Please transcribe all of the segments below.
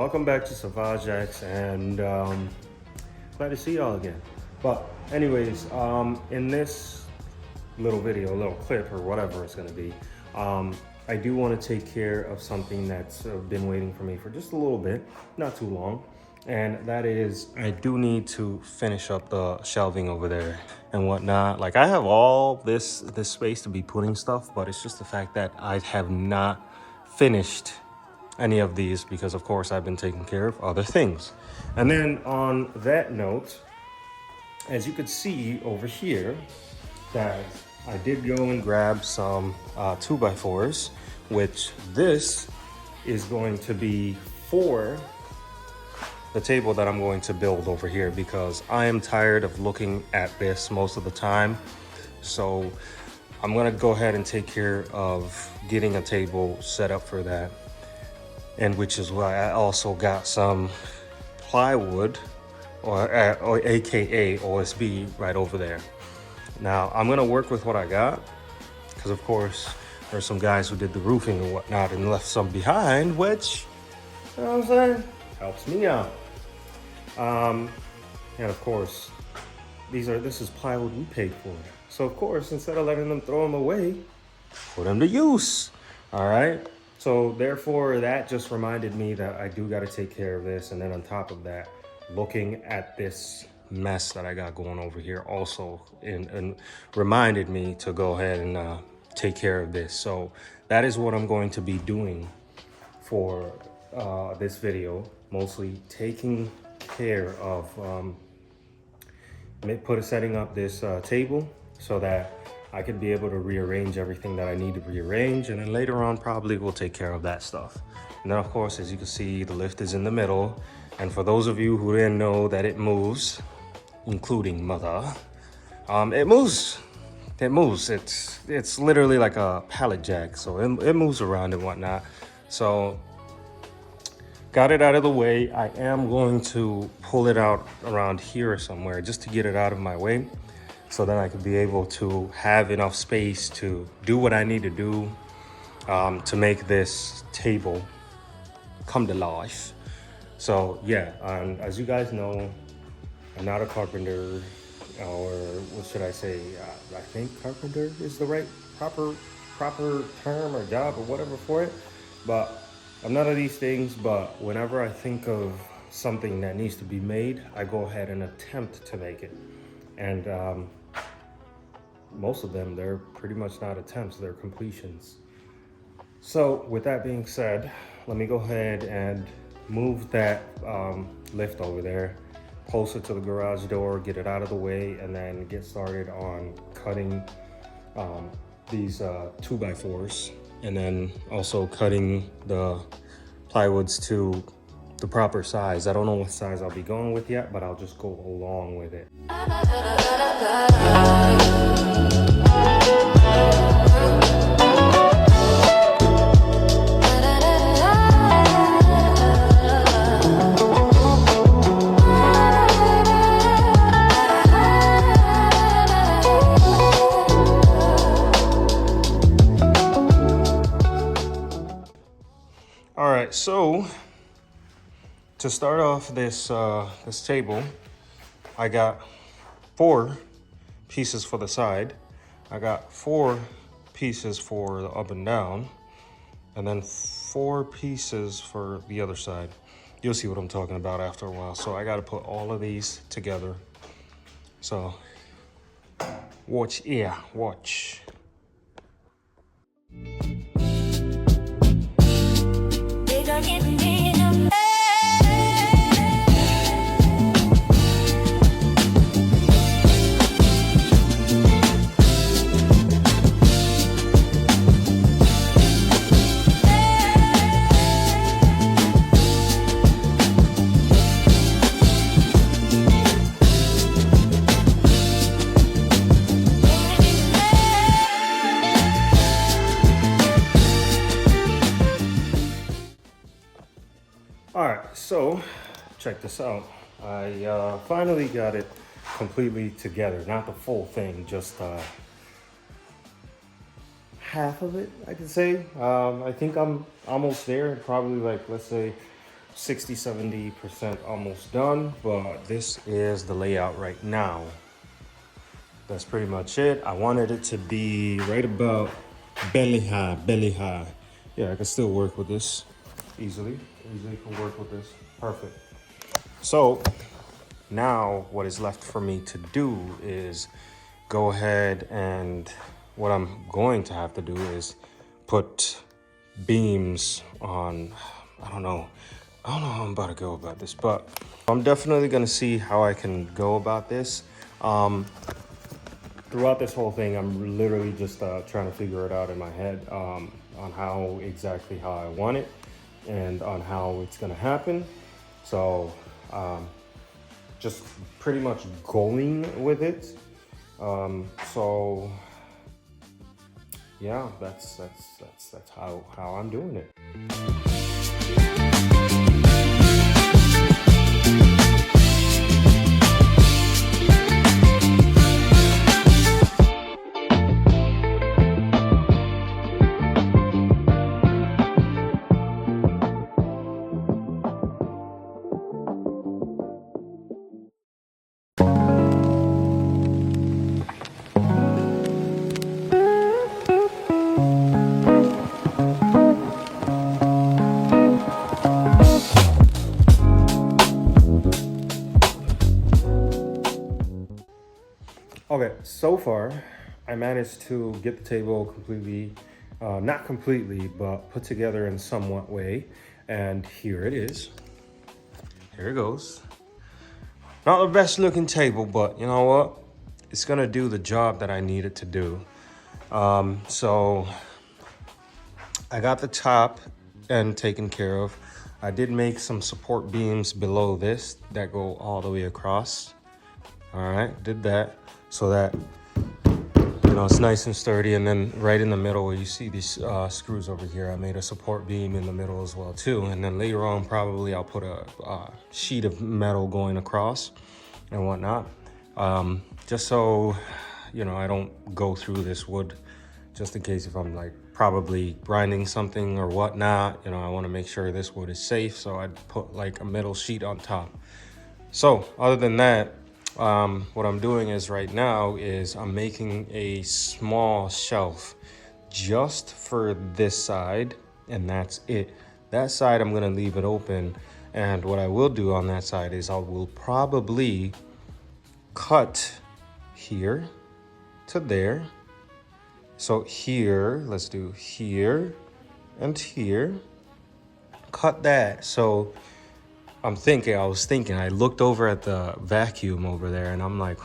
Welcome back to Savage X, and glad to see y'all again. But anyways, in this little video, a little clip or whatever it's gonna be, I do want to take care of something that's been waiting for me for just a little bit, not too long. And that is, I do need to finish up the shelving over there and whatnot. Like, I have all this space to be putting stuff, but it's just the fact that I have not finished any of these because, of course, I've been taking care of other things. And then on that note, as you could see over here, that I did go and grab some 2x4s, which this is going to be for the table that I'm going to build over here, because I am tired of looking at this most of the time. So I'm gonna go ahead and take care of getting a table set up for that. And which is why I also got some plywood, or AKA OSB, right over there. Now I'm gonna work with what I got, because of course there's some guys who did the roofing and whatnot and left some behind, which, you know what I'm saying, helps me out. And of course, this is plywood we paid for. So of course, instead of letting them throw them away, put them to use. All right. So therefore, that just reminded me that I do got to take care of this. And then on top of that, looking at this mess that I got going over here also and reminded me to go ahead and take care of this. So that is what I'm going to be doing for this video, mostly taking care of setting up this table so that I could be able to rearrange everything that I need to rearrange, and then later on probably we'll take care of that stuff. And then of course, as you can see, the lift is in the middle, and for those of you who didn't know that it moves, including mother, it moves. It's literally like a pallet jack, so it moves around and whatnot. So got it out of the way. I am going to pull it out around here or somewhere just to get it out of my way, so then I could be able to have enough space to do what I need to do to make this table come to life. So yeah, as you guys know, I'm not a carpenter, or what should I say? I think carpenter is the right proper term or job or whatever for it. But I'm none of these things, but whenever I think of something that needs to be made, I go ahead and attempt to make it. And most of them, they're pretty much not attempts, they're completions. So with that being said, let me go ahead and move that lift over there closer to the garage door, get it out of the way, and then get started on cutting these 2x4s, and then also cutting the plywoods to the proper size. I don't know what size I'll be going with yet, but I'll just go along with it. All right, so to start off this table, I got 4 pieces for the side. I got 4 pieces for the up and down, and then 4 pieces for the other side. You'll see what I'm talking about after a while. So I got to put all of these together. So watch. All right, so check this out. I finally got it completely together. Not the full thing, just half of it, I could say. I think I'm almost there. Probably, like, let's say 60-70% almost done, but this is the layout right now. That's pretty much it. I wanted it to be right about belly high. Yeah, I can still work with this easily can work with this. Perfect. So now what is left for me to do is go ahead, and what I'm going to have to do is put beams on. I don't know how I'm about to go about this, but I'm definitely gonna see how I can go about this. Throughout this whole thing, I'm literally just trying to figure it out in my head on how I want it and on how it's gonna happen. So just pretty much going with it. So yeah, that's how I'm doing it. Okay, so far I managed to get the table completely, not completely, but put together in somewhat way. And here it is. Here it goes. Not the best looking table, but you know what? It's gonna do the job that I need it to do. So I got the top end taken care of. I did make some support beams below this that go all the way across. All right, did that so that, you know, it's nice and sturdy. And then right in the middle where you see these screws over here, I made a support beam in the middle as well too. And then later on, probably I'll put a sheet of metal going across and whatnot. Just so, you know, I don't go through this wood, just in case if I'm like probably grinding something or whatnot, you know, I want to make sure this wood is safe. So I'd put like a metal sheet on top. So other than that, what I'm doing is right now is I'm making a small shelf just for this side, and that's it. That side I'm gonna leave it open, and what I will do on that side is I will probably cut here to there. So here, let's do here and here, cut that. So I was thinking, I looked over at the vacuum over there and I'm like,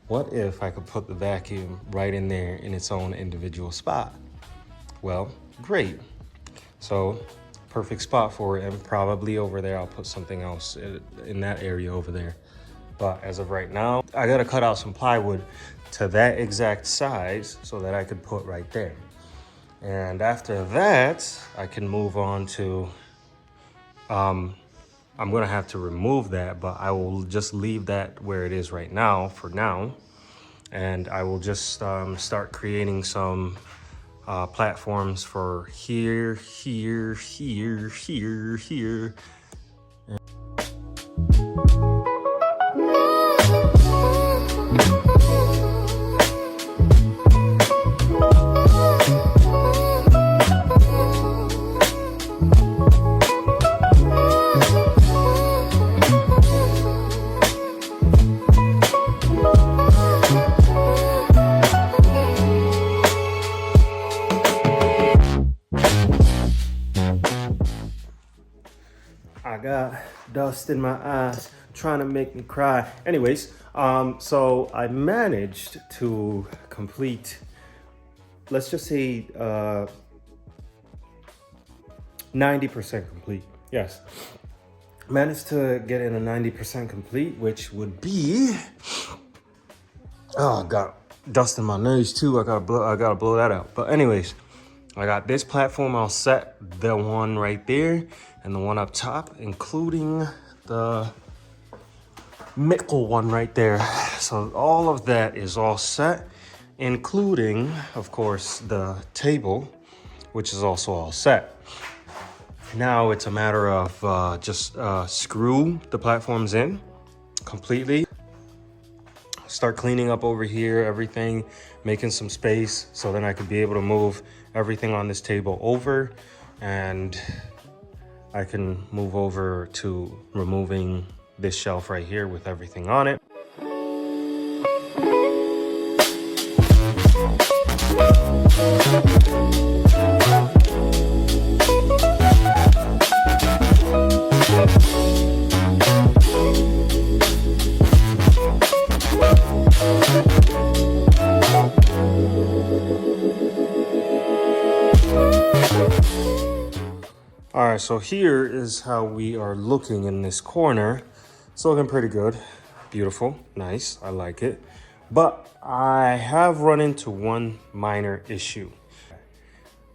what if I could put the vacuum right in there in its own individual spot? Well, great. So perfect spot for it, and probably over there I'll put something else in that area over there. But as of right now, I gotta cut out some plywood to that exact size so that I could put right there. And after that, I can move on to, I'm gonna have to remove that, but I will just leave that where it is right now for now. And I will just start creating some platforms for here. I got dust in my eyes trying to make me cry. Anyways, so I managed to complete, let's just say 90% complete. Yes, managed to get in a 90% complete, which would be, oh, I got dust in my nose too. I gotta blow that out. But anyways, I got this platform all set, the one right there and the one up top, including the middle one right there. So all of that is all set, including, of course, the table, which is also all set. Now it's a matter of just screw the platforms in completely. Start cleaning up over here, everything, making some space so then I could be able to move everything on this table over, and I can move over to removing this shelf right here with everything on it. All right, so here is how we are looking in this corner. It's looking pretty good, beautiful, nice, I like it. But I have run into one minor issue.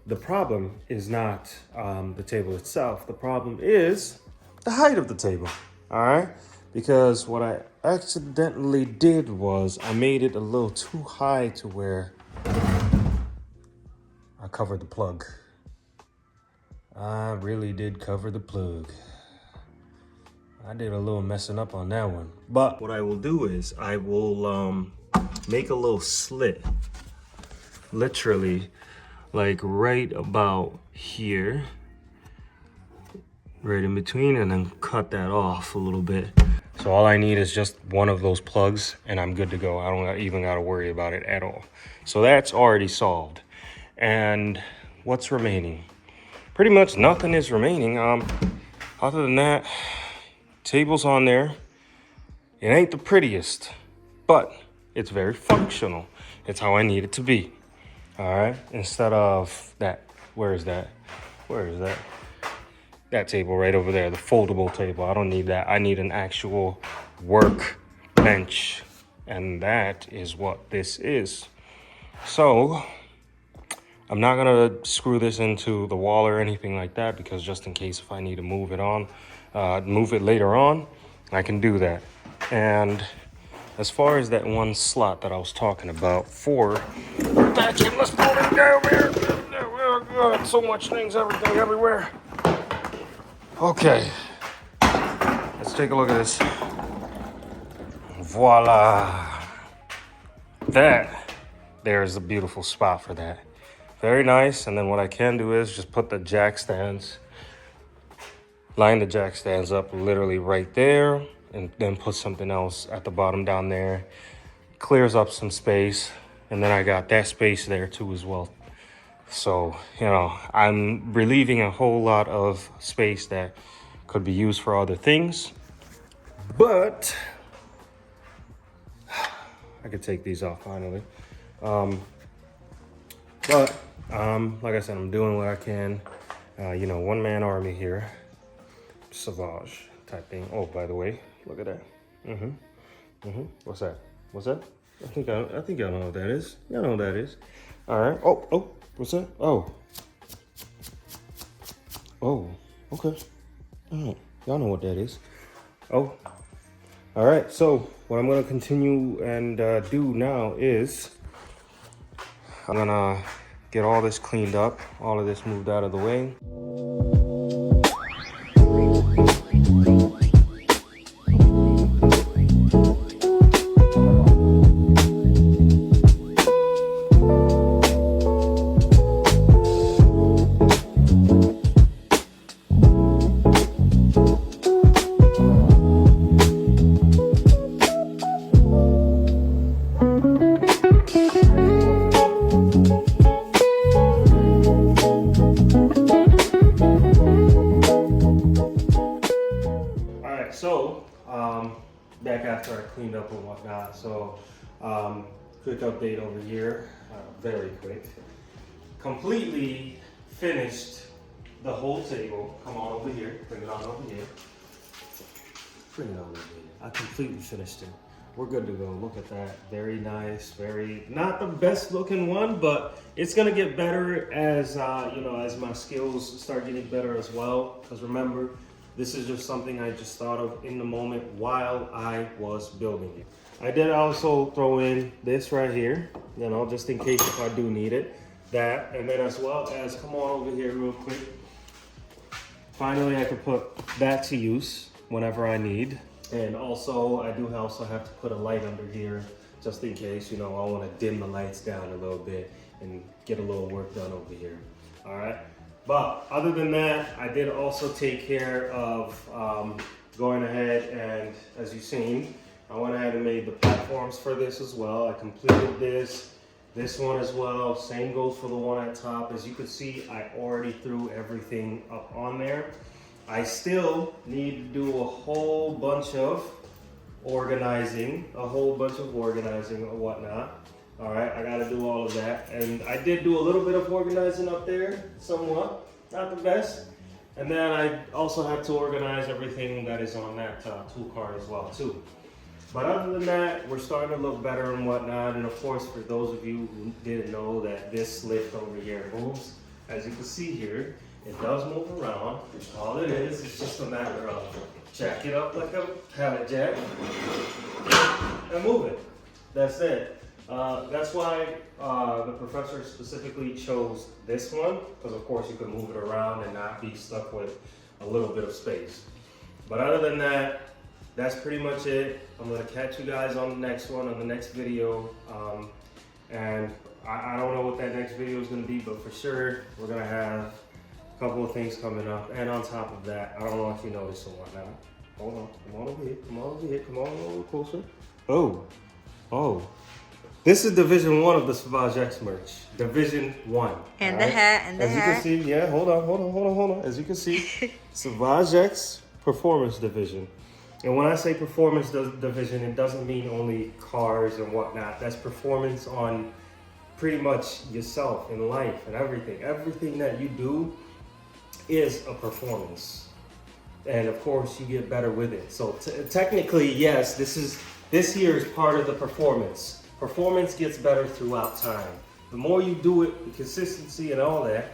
The problem is not the table itself. The problem is the height of the table, all right? Because what I accidentally did was I made it a little too high to where I covered the plug. I really did cover the plug. I did a little messing up on that one. But what I will do is I will make a little slit, literally like right about here, right in between, and then cut that off a little bit. So all I need is just one of those plugs and I'm good to go. I don't even gotta worry about it at all. So that's already solved. And what's remaining? Pretty much nothing is remaining. Other than that, table's on there. It ain't the prettiest, but it's very functional. It's how I need it to be. All right, instead of that, where is that? Where is that? That table right over there, the foldable table. I don't need that. I need an actual workbench, and that is what this is. So I'm not gonna screw this into the wall or anything like that, because just in case if I need to move it later on, I can do that. And as far as that one slot that I was talking about for attaching, let's put it down there. Oh God, so much things, everything, everywhere. Okay, let's take a look at this. Voila. There's a beautiful spot for that. Very nice. And then what I can do is just put the jack stands, line the jack stands up literally right there, and then put something else at the bottom down there. Clears up some space, and then I got that space there too as well. So, you know, I'm relieving a whole lot of space that could be used for other things. But I could take these off finally. Like I said, I'm doing what I can. One-man army here. Savage type thing. Oh, by the way, look at that. What's that? What's that? I think y'all know what that is. Y'all know what that is. All right. Oh, what's that? Oh, okay. All right. Y'all know what that is. Oh, all right. So what I'm gonna continue and do now is I'm gonna get all this cleaned up, all of this moved out of the way. Back after I cleaned up and whatnot. So quick update over here, very quick. Completely finished the whole table. Come on over here, bring it on over here. Bring it on over here. I completely finished it. We're good to go. Look at that, very nice, not the best looking one, but it's gonna get better as as my skills start getting better as well. Because remember, this is just something I just thought of in the moment while I was building it. I did also throw in this right here, just in case if I do need it. That, and then as well as, come on over here real quick. finally I can put that to use whenever I need. And also I do also have to put a light under here just in case, you know, I want to dim the lights down a little bit and get a little work done over here. All right. But other than that, I did also take care of going ahead and, as you've seen, I went ahead and made the platforms for this as well. I completed this one as well. Same goes for the one at top. As you can see, I already threw everything up on there. I still need to do a whole bunch of organizing and whatnot. All right, I gotta do all of that. And I did do a little bit of organizing up there, somewhat, not the best. And then I also have to organize everything that is on that tool cart as well too. But other than that, we're starting to look better and whatnot. And of course, for those of you who didn't know that this lift over here moves, as you can see here, it does move around. All it is, it's just a matter of jack it up like a pallet jack and move it. That's it. That's why the professor specifically chose this one, because of course you can move it around and not be stuck with a little bit of space. But other than that, that's pretty much it. I'm gonna catch you guys on the next one, on the next video. And I don't know what that next video is gonna be, but for sure, we're gonna have a couple of things coming up. And on top of that, I don't know if you noticed or whatnot. Hold on, come on over here, come on over here, come on a little closer. Oh. This is Division 1 of the Savage X merch. Division 1. And the hat, and the hat. As you can see, yeah, hold on. As you can see, Savage X Performance Division. And when I say performance division, it doesn't mean only cars and whatnot. That's performance on pretty much yourself in life and everything. Everything that you do is a performance. And of course, you get better with it. So technically, yes, this here is part of the performance. Performance gets better throughout time. The more you do it, the consistency and all that,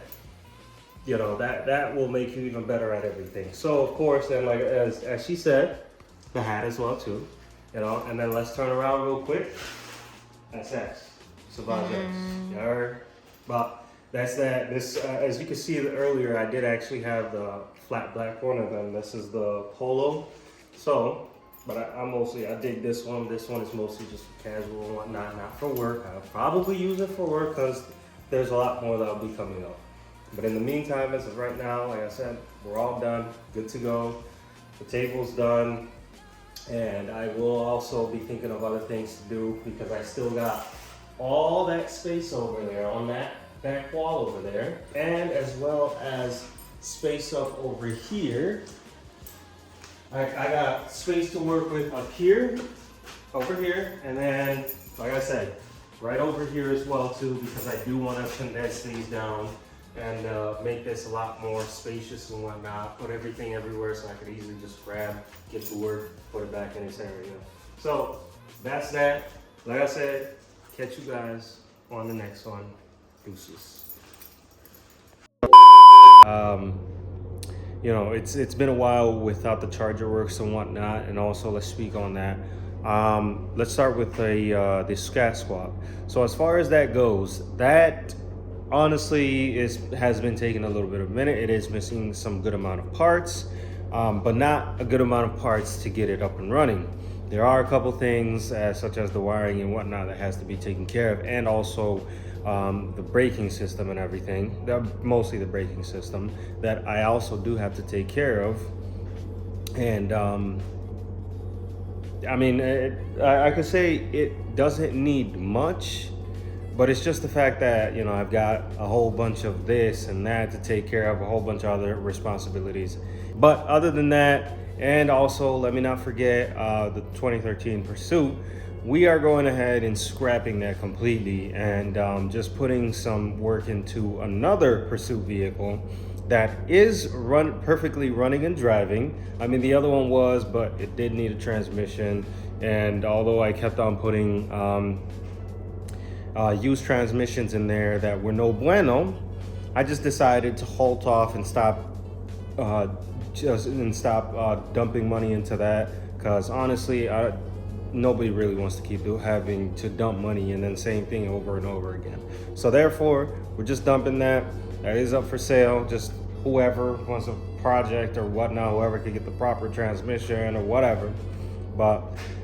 you know, that will make you even better at everything. So of course, and like as she said, the hat as well too, you know. And then let's turn around real quick. That's X, Savage X. You heard? But that's that. This, as you can see earlier, I did actually have the flat black one, and then this is the polo. So, but I dig this one. This one is mostly just for casual and whatnot, not for work. I'll probably use it for work because there's a lot more that'll be coming up. But in the meantime, as of right now, like I said, we're all done, good to go. The table's done. And I will also be thinking of other things to do because I still got all that space over there on that back wall over there, and as well as space up over here. I got space to work with up here, over here, and then, like I said, right over here as well too, because I do want to condense these down and make this a lot more spacious and whatnot. Put everything everywhere so I could easily just grab, get to work, put it back in this area. So that's that. Like I said, catch you guys on the next one. Deuces. You know, it's been a while without the charger works and whatnot, and also let's speak on that. Let's start with the scat swap. So as far as that goes, that honestly has been taking a little bit of a minute. It is missing some good amount of parts, but not a good amount of parts to get it up and running. There are a couple things such as the wiring and whatnot that has to be taken care of, and also the braking system and everything, mostly the braking system, that I also do have to take care of. And I mean, I could say it doesn't need much, but it's just the fact that, you know, I've got a whole bunch of this and that to take care of, a whole bunch of other responsibilities. But other than that, and also let me not forget the 2013 Pursuit, we are going ahead and scrapping that completely and just putting some work into another Pursuit vehicle that is perfectly running and driving. I mean, the other one was, but it did need a transmission. And although I kept on putting used transmissions in there that were no bueno, I just decided to halt off and stop dumping money into that, because honestly, nobody really wants to keep having to dump money and then same thing over and over again. So therefore, we're just dumping that. That is up for sale. Just whoever wants to project or whatnot, whoever could get the proper transmission or whatever. But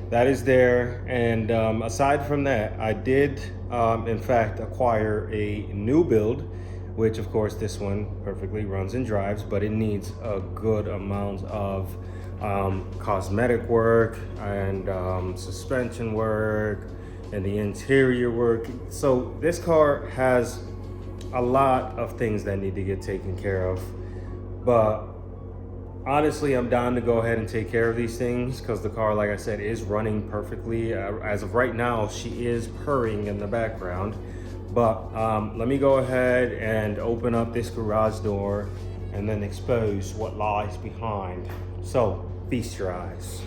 that is there. And aside from that, I did in fact acquire a new build, which of course this one perfectly runs and drives, but it needs a good amount of cosmetic work and suspension work and the interior work. So this car has a lot of things that need to get taken care of, but honestly, I'm down to go ahead and take care of these things because the car, like I said, is running perfectly. As of right now, she is purring in the background. But let me go ahead and open up this garage door and then expose what lies behind. So, feast your eyes.